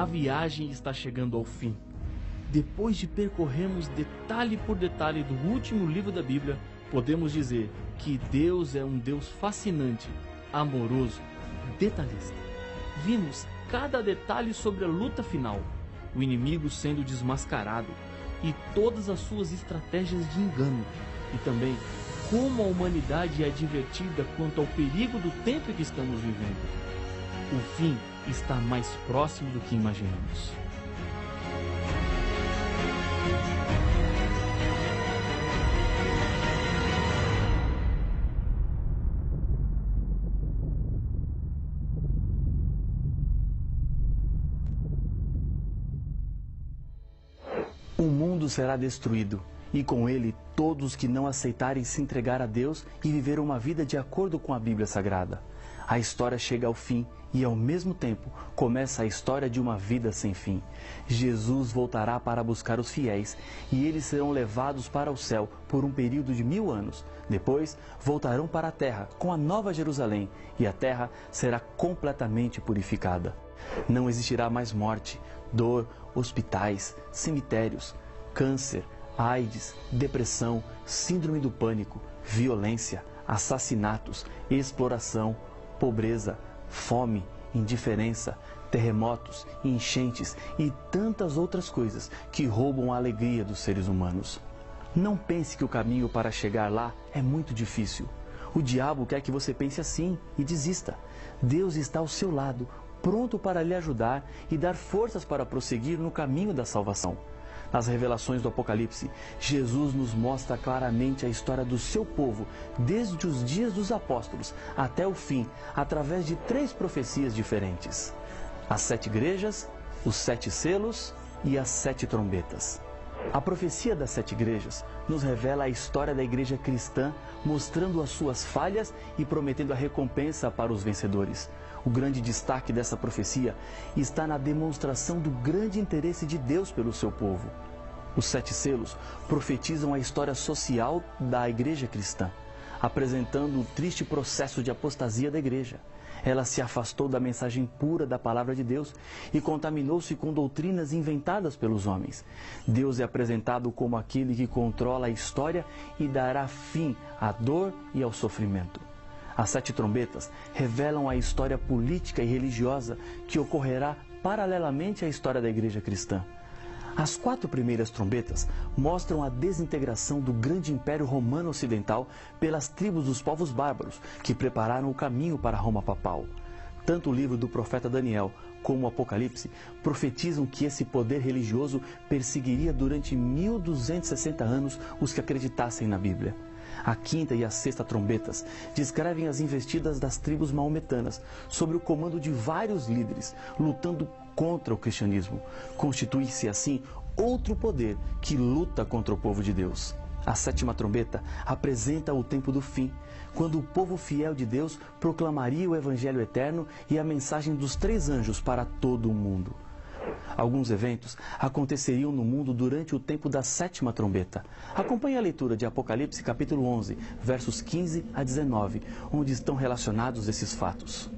A viagem está chegando ao fim. Depois de percorrermos detalhe por detalhe do último livro da Bíblia, podemos dizer que Deus é um Deus fascinante, amoroso, detalhista. Vimos cada detalhe sobre a luta final, o inimigo sendo desmascarado e todas as suas estratégias de engano, e também como a humanidade é advertida quanto ao perigo do tempo que estamos vivendo. O fim está mais próximo do que imaginamos. O mundo será destruído, e com ele todos que não aceitarem se entregar a Deus e viver uma vida de acordo com a Bíblia Sagrada. A história chega ao fim e, ao mesmo tempo, começa a história de uma vida sem fim. Jesus voltará para buscar os fiéis e eles serão levados para o céu por um período de 1000 anos. Depois, voltarão para a terra com a Nova Jerusalém e a terra será completamente purificada. Não existirá mais morte, dor, hospitais, cemitérios, câncer, AIDS, depressão, síndrome do pânico, violência, assassinatos, exploração, pobreza, fome, indiferença, terremotos, enchentes e tantas outras coisas que roubam a alegria dos seres humanos. Não pense que o caminho para chegar lá é muito difícil. O diabo quer que você pense assim e desista. Deus está ao seu lado, pronto para lhe ajudar e dar forças para prosseguir no caminho da salvação. Nas revelações do Apocalipse, Jesus nos mostra claramente a história do seu povo, desde os dias dos apóstolos até o fim, através de 3 profecias diferentes: as 7 igrejas, os 7 selos e as 7 trombetas. A profecia das 7 igrejas nos revela a história da igreja cristã, mostrando as suas falhas e prometendo a recompensa para os vencedores. O grande destaque dessa profecia está na demonstração do grande interesse de Deus pelo seu povo. Os 7 selos profetizam a história social da igreja cristã, apresentando o triste processo de apostasia da igreja. Ela se afastou da mensagem pura da palavra de Deus e contaminou-se com doutrinas inventadas pelos homens. Deus é apresentado como aquele que controla a história e dará fim à dor e ao sofrimento. As 7 trombetas revelam a história política e religiosa que ocorrerá paralelamente à história da igreja cristã. As 4 primeiras trombetas mostram a desintegração do grande império romano ocidental pelas tribos dos povos bárbaros, que prepararam o caminho para Roma papal. Tanto o livro do profeta Daniel como o Apocalipse profetizam que esse poder religioso perseguiria durante 1260 anos os que acreditassem na Bíblia. A 5ª e a 6ª trombetas descrevem as investidas das tribos maometanas, sob o comando de vários líderes, lutando contra o cristianismo. Constitui-se assim outro poder que luta contra o povo de Deus. A 7ª trombeta apresenta o tempo do fim, quando o povo fiel de Deus proclamaria o Evangelho eterno e a mensagem dos 3 anjos para todo o mundo. Alguns eventos aconteceriam no mundo durante o tempo da 7ª trombeta. Acompanhe a leitura de Apocalipse capítulo 11, versos 15 a 19, onde estão relacionados esses fatos.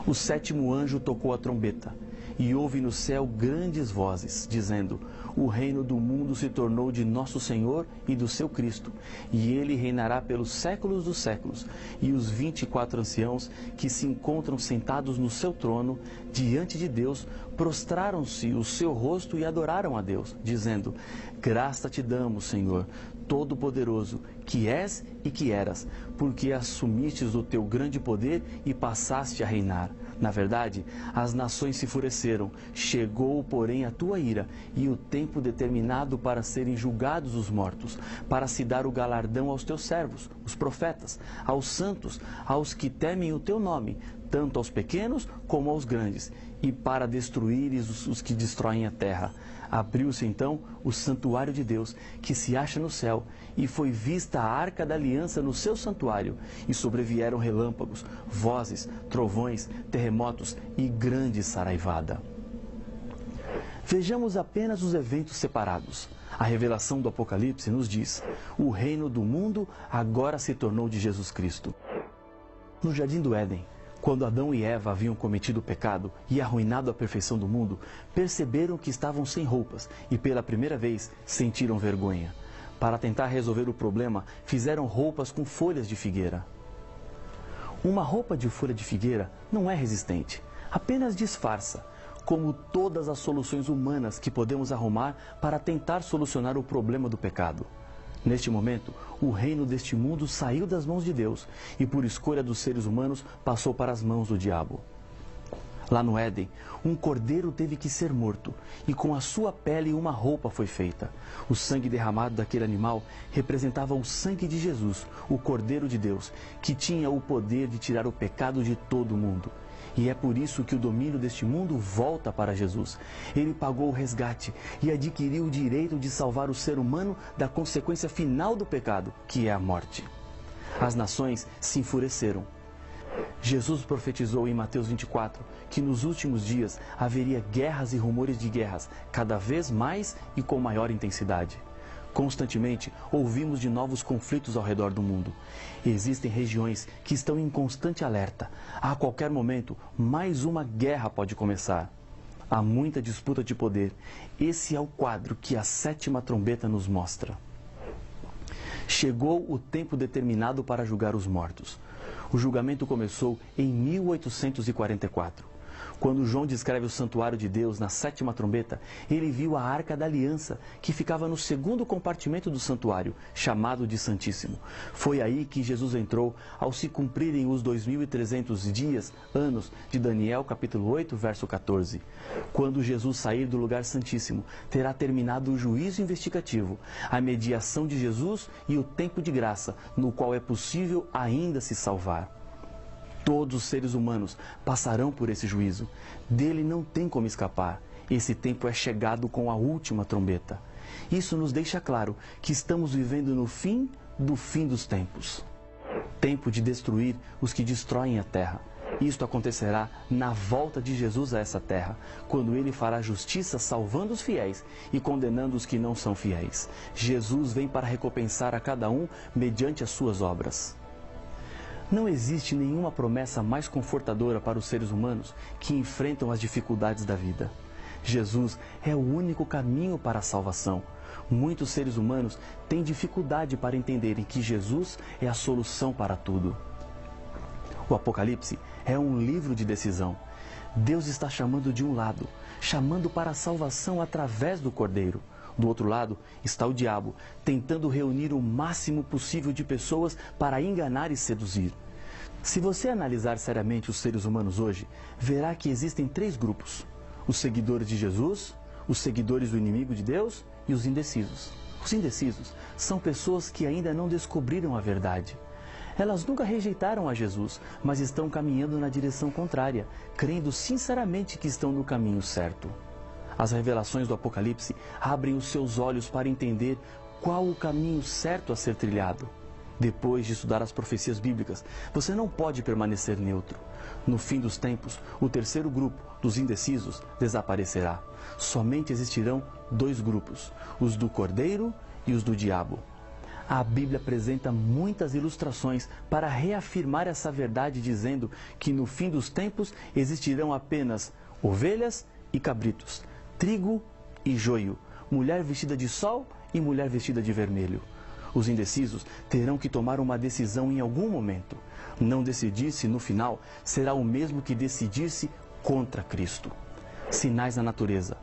O 7º anjo tocou a trombeta, e houve no céu grandes vozes, dizendo: o reino do mundo se tornou de nosso Senhor e do seu Cristo, e ele reinará pelos séculos dos séculos. E os 24 anciãos que se encontram sentados no seu trono, diante de Deus, prostraram-se o seu rosto e adoraram a Deus, dizendo: graça te damos, Senhor, Todo-Poderoso, que és e que eras, porque assumistes o teu grande poder e passaste a reinar. Na verdade, as nações se enfureceram, chegou, porém, a tua ira, e o tempo determinado para serem julgados os mortos, para se dar o galardão aos teus servos, os profetas, aos santos, aos que temem o teu nome, tanto aos pequenos como aos grandes, e para destruíres os que destroem a terra. Abriu-se então o santuário de Deus, que se acha no céu, e foi vista a arca da aliança no seu santuário, e sobrevieram relâmpagos, vozes, trovões, terremotos e grande saraivada. Vejamos apenas os eventos separados. A revelação do Apocalipse nos diz: o reino do mundo agora se tornou de Jesus Cristo. No Jardim do Éden, Quando Adão e Eva haviam cometido o pecado e arruinado a perfeição do mundo, perceberam que estavam sem roupas e pela primeira vez sentiram vergonha. Para tentar resolver o problema, fizeram roupas com folhas de figueira. Uma roupa de folha de figueira não é resistente, apenas disfarça, como todas as soluções humanas que podemos arrumar para tentar solucionar o problema do pecado. Neste momento, o reino deste mundo saiu das mãos de Deus e, por escolha dos seres humanos, passou para as mãos do diabo. Lá no Éden, um cordeiro teve que ser morto e com a sua pele uma roupa foi feita. O sangue derramado daquele animal representava o sangue de Jesus, o Cordeiro de Deus, que tinha o poder de tirar o pecado de todo o mundo. E é por isso que o domínio deste mundo volta para Jesus. Ele pagou o resgate e adquiriu o direito de salvar o ser humano da consequência final do pecado, que é a morte. As nações se enfureceram. Jesus profetizou em Mateus 24 que nos últimos dias haveria guerras e rumores de guerras, cada vez mais e com maior intensidade. Constantemente ouvimos de novos conflitos ao redor do mundo. Existem regiões que estão em constante alerta. A qualquer momento, mais uma guerra pode começar. Há muita disputa de poder. Esse é o quadro que a 7ª trombeta nos mostra. Chegou o tempo determinado para julgar os mortos. O julgamento começou em 1844. Quando João descreve o santuário de Deus na 7ª trombeta, ele viu a Arca da Aliança, que ficava no segundo compartimento do santuário, chamado de Santíssimo. Foi aí que Jesus entrou ao se cumprirem os 2.300 dias, anos, de Daniel capítulo 8, verso 14. Quando Jesus sair do lugar santíssimo, terá terminado o juízo investigativo, a mediação de Jesus e o tempo de graça, no qual é possível ainda se salvar. Todos os seres humanos passarão por esse juízo. Dele não tem como escapar. Esse tempo é chegado com a última trombeta. Isso nos deixa claro que estamos vivendo no fim do fim dos tempos. Tempo de destruir os que destroem a terra. Isto acontecerá na volta de Jesus a essa terra, quando ele fará justiça salvando os fiéis e condenando os que não são fiéis. Jesus vem para recompensar a cada um mediante as suas obras. Não existe nenhuma promessa mais confortadora para os seres humanos que enfrentam as dificuldades da vida. Jesus é o único caminho para a salvação. Muitos seres humanos têm dificuldade para entenderem que Jesus é a solução para tudo. O Apocalipse é um livro de decisão. Deus está chamando de um lado, chamando para a salvação através do Cordeiro. Do outro lado está o diabo, tentando reunir o máximo possível de pessoas para enganar e seduzir. Se você analisar seriamente os seres humanos hoje, verá que existem 3 grupos: os seguidores de Jesus, os seguidores do inimigo de Deus e os indecisos. Os indecisos são pessoas que ainda não descobriram a verdade. Elas nunca rejeitaram a Jesus, mas estão caminhando na direção contrária, crendo sinceramente que estão no caminho certo. As revelações do Apocalipse abrem os seus olhos para entender qual o caminho certo a ser trilhado. Depois de estudar as profecias bíblicas, você não pode permanecer neutro. No fim dos tempos, o terceiro grupo, dos indecisos, desaparecerá. Somente existirão 2 grupos, os do Cordeiro e os do diabo. A Bíblia apresenta muitas ilustrações para reafirmar essa verdade, dizendo que no fim dos tempos existirão apenas ovelhas e cabritos, trigo e joio, mulher vestida de sol e mulher vestida de vermelho. Os indecisos terão que tomar uma decisão em algum momento. Não decidir-se no final será o mesmo que decidir-se contra Cristo. Sinais na natureza: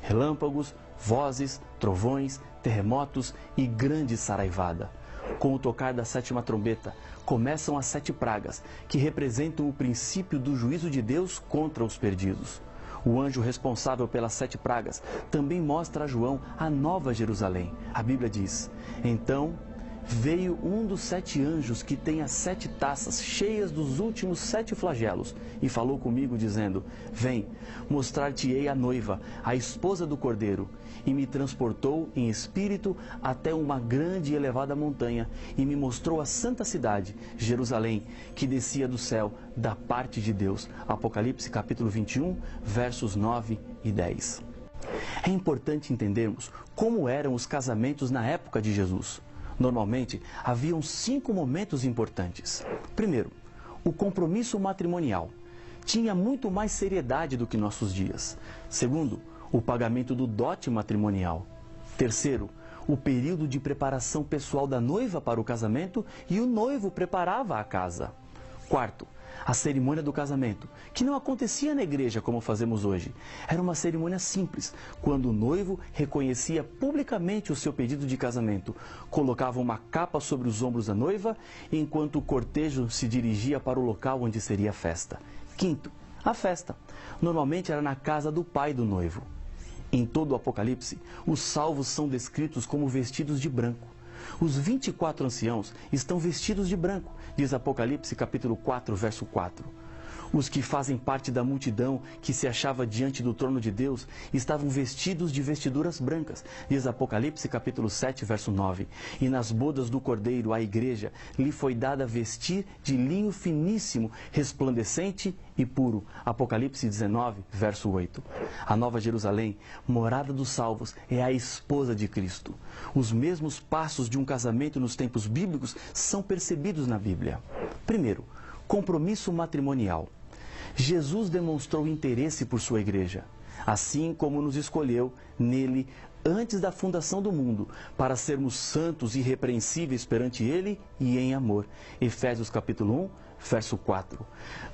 relâmpagos, vozes, trovões, terremotos e grande saraivada. Com o tocar da 7ª trombeta, começam as 7 pragas, que representam o princípio do juízo de Deus contra os perdidos. O anjo responsável pelas 7 pragas também mostra a João a Nova Jerusalém. A Bíblia diz: então veio um dos 7 anjos que tem as 7 taças cheias dos últimos 7 flagelos e falou comigo dizendo: vem, mostrar-te-ei a noiva, a esposa do Cordeiro. E me transportou em espírito até uma grande e elevada montanha e me mostrou a santa cidade, Jerusalém, que descia do céu da parte de Deus. Apocalipse capítulo 21, versos 9 e 10. É importante entendermos como eram os casamentos na época de Jesus. Normalmente, haviam 5 momentos importantes. Primeiro, O compromisso matrimonial tinha muito mais seriedade do que nossos dias. Segundo, o pagamento do dote matrimonial. Terceiro, o período de preparação pessoal da noiva para o casamento e o noivo preparava a casa. Quarto, a cerimônia do casamento, que não acontecia na igreja como fazemos hoje. Era uma cerimônia simples, quando o noivo reconhecia publicamente o seu pedido de casamento, colocava uma capa sobre os ombros da noiva, enquanto o cortejo se dirigia para o local onde seria a festa. Quinto, a festa. Normalmente era na casa do pai do noivo. Em todo o Apocalipse, os salvos são descritos como vestidos de branco. Os 24 anciãos estão vestidos de branco, diz Apocalipse capítulo 4, verso 4. Os que fazem parte da multidão que se achava diante do trono de Deus estavam vestidos de vestiduras brancas, diz Apocalipse capítulo 7, verso 9. E nas bodas do Cordeiro, a igreja, lhe foi dada vestir de linho finíssimo, resplandecente e puro. Apocalipse 19, verso 8. A Nova Jerusalém, morada dos salvos, é a esposa de Cristo. Os mesmos passos de um casamento nos tempos bíblicos são percebidos na Bíblia. Primeiro, compromisso matrimonial. Jesus demonstrou interesse por sua igreja, assim como nos escolheu nele antes da fundação do mundo, para sermos santos e irrepreensíveis perante ele e em amor. Efésios capítulo 1, verso 4.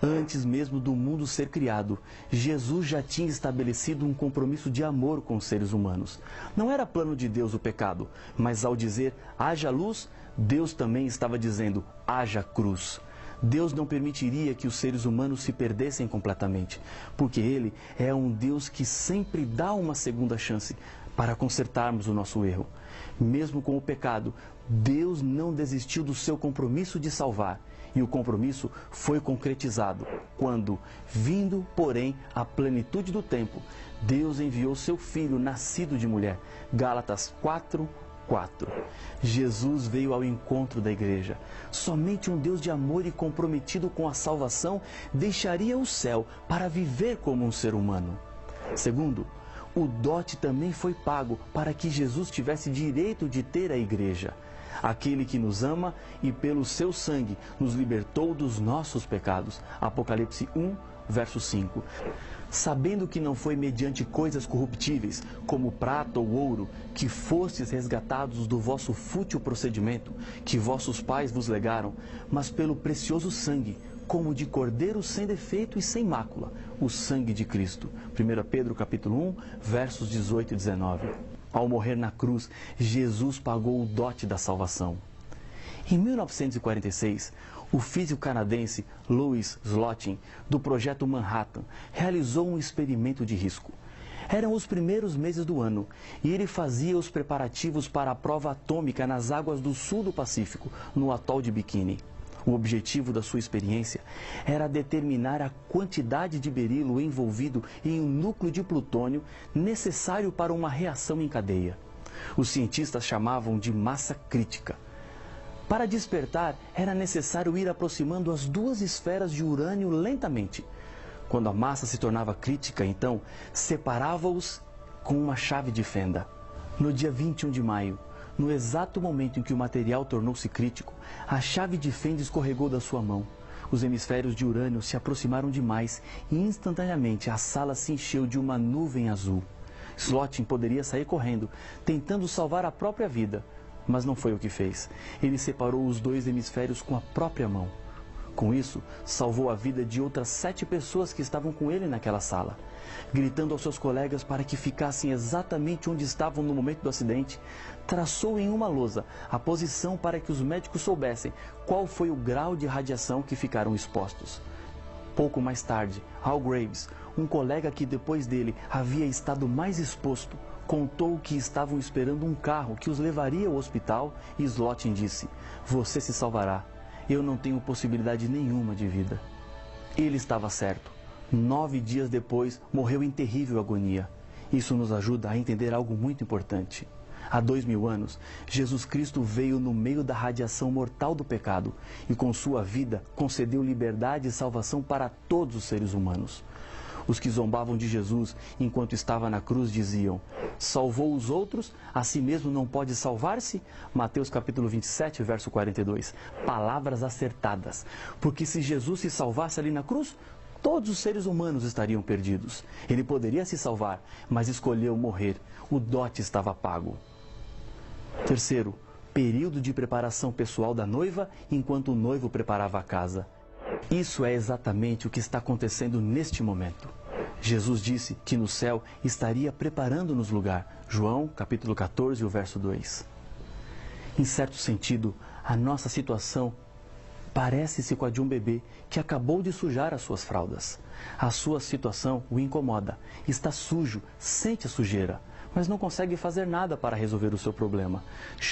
Antes mesmo do mundo ser criado, Jesus já tinha estabelecido um compromisso de amor com os seres humanos. Não era plano de Deus o pecado, mas ao dizer haja luz, Deus também estava dizendo haja cruz. Deus não permitiria que os seres humanos se perdessem completamente, porque Ele é um Deus que sempre dá uma segunda chance para consertarmos o nosso erro. Mesmo com o pecado, Deus não desistiu do seu compromisso de salvar, e o compromisso foi concretizado quando, vindo, porém, a plenitude do tempo, Deus enviou seu Filho nascido de mulher. Gálatas 4, 4. Jesus veio ao encontro da igreja. Somente um Deus de amor e comprometido com a salvação deixaria o céu para viver como um ser humano. Segundo, o dote também foi pago para que Jesus tivesse direito de ter a igreja. Aquele que nos ama e pelo seu sangue nos libertou dos nossos pecados. Apocalipse 1, verso 5. Sabendo que não foi mediante coisas corruptíveis, como prata ou ouro, que fostes resgatados do vosso fútil procedimento, que vossos pais vos legaram, mas pelo precioso sangue, como de cordeiro sem defeito e sem mácula, o sangue de Cristo. 1 Pedro capítulo 1, versos 18 e 19. Ao morrer na cruz, Jesus pagou o dote da salvação. Em 1946, o físico canadense Louis Slotin, do projeto Manhattan, realizou um experimento de risco. Eram os primeiros meses do ano e ele fazia os preparativos para a prova atômica nas águas do sul do Pacífico, no atol de Bikini. O objetivo da sua experiência era determinar a quantidade de berilo envolvido em um núcleo de plutônio necessário para uma reação em cadeia. Os cientistas chamavam de massa crítica. Para despertar, era necessário ir aproximando as duas esferas de urânio lentamente. Quando a massa se tornava crítica, então, separava-os com uma chave de fenda. No dia 21 de maio, no exato momento em que o material tornou-se crítico, a chave de fenda escorregou da sua mão. Os hemisférios de urânio se aproximaram demais e instantaneamente a sala se encheu de uma nuvem azul. Slotin poderia sair correndo, tentando salvar a própria vida, mas não foi o que fez. Ele separou os dois hemisférios com a própria mão. Com isso, salvou a vida de outras 7 pessoas que estavam com ele naquela sala. Gritando aos seus colegas para que ficassem exatamente onde estavam no momento do acidente, traçou em uma lousa a posição para que os médicos soubessem qual foi o grau de radiação que ficaram expostos. Pouco mais tarde, Al Graves, um colega que depois dele havia estado mais exposto, contou que estavam esperando um carro que os levaria ao hospital e Slotin disse: "Você se salvará. Eu não tenho possibilidade nenhuma de vida." Ele estava certo. 9 dias depois, morreu em terrível agonia. Isso nos ajuda a entender algo muito importante. Há 2000 anos, Jesus Cristo veio no meio da radiação mortal do pecado e com sua vida concedeu liberdade e salvação para todos os seres humanos. Os que zombavam de Jesus enquanto estava na cruz diziam: salvou os outros, a si mesmo não pode salvar-se? Mateus capítulo 27, verso 42. Palavras acertadas, porque se Jesus se salvasse ali na cruz, todos os seres humanos estariam perdidos. Ele poderia se salvar, mas escolheu morrer. O dote estava pago. Terceiro, período de preparação pessoal da noiva enquanto o noivo preparava a casa. Isso é exatamente o que está acontecendo neste momento. Jesus disse que no céu estaria preparando-nos lugar. João, capítulo 14, o verso 2. Em certo sentido, a nossa situação parece-se com a de um bebê que acabou de sujar as suas fraldas. A sua situação o incomoda. Está sujo, sente a sujeira, mas não consegue fazer nada para resolver o seu problema.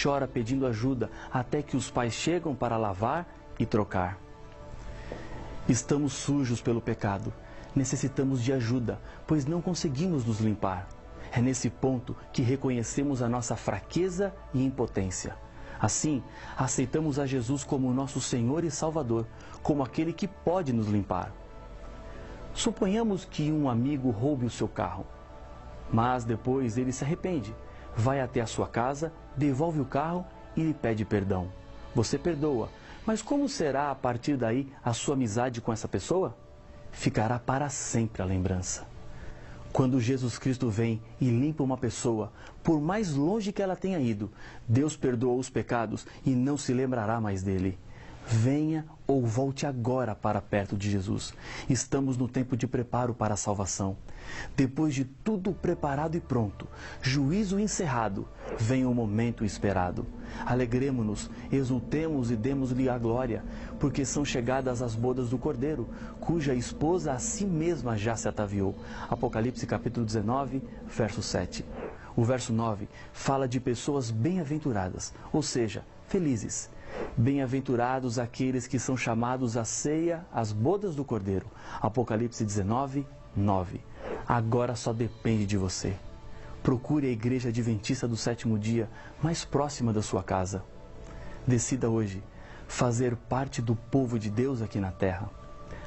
Chora pedindo ajuda até que os pais chegam para lavar e trocar. Estamos sujos pelo pecado. Necessitamos de ajuda, pois não conseguimos nos limpar. É nesse ponto que reconhecemos a nossa fraqueza e impotência. Assim, aceitamos a Jesus como nosso Senhor e Salvador, como aquele que pode nos limpar. Suponhamos que um amigo roube o seu carro, mas depois ele se arrepende, vai até a sua casa, devolve o carro e lhe pede perdão. Você perdoa, mas como será a partir daí a sua amizade com essa pessoa? Ficará para sempre a lembrança. Quando Jesus Cristo vem e limpa uma pessoa, por mais longe que ela tenha ido, Deus perdoa os pecados e não se lembrará mais dele. Venha ou volte agora para perto de Jesus. Estamos no tempo de preparo para a salvação. Depois de tudo preparado e pronto, juízo encerrado, vem o momento esperado. Alegremo-nos, exultemos e demos-lhe a glória, porque são chegadas as bodas do Cordeiro, cuja esposa a si mesma já se ataviou. Apocalipse capítulo 19, verso 7. O verso 9 fala de pessoas bem-aventuradas, ou seja, felizes. Bem-aventurados aqueles que são chamados à ceia, às bodas do Cordeiro. Apocalipse 19, 9. Agora só depende de você. Procure a Igreja Adventista do Sétimo Dia mais próxima da sua casa. Decida hoje fazer parte do povo de Deus aqui na terra.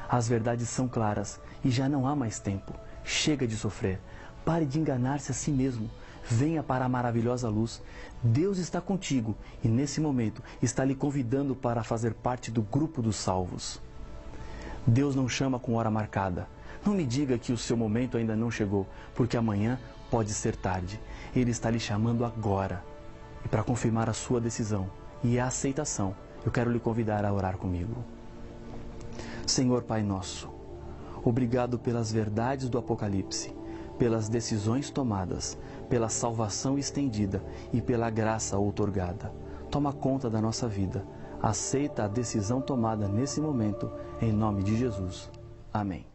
As verdades são claras e já não há mais tempo. Chega de sofrer. Pare de enganar-se a si mesmo. Venha para a maravilhosa luz. Deus está contigo e nesse momento está lhe convidando para fazer parte do grupo dos salvos. Deus não chama com hora marcada. Não me diga que o seu momento ainda não chegou, porque amanhã pode ser tarde. Ele está lhe chamando agora. E para confirmar a sua decisão e a aceitação, eu quero lhe convidar a orar comigo. Senhor Pai nosso, obrigado pelas verdades do Apocalipse, pelas decisões tomadas, pela salvação estendida e pela graça outorgada. Toma conta da nossa vida. Aceita a decisão tomada nesse momento, em nome de Jesus. Amém.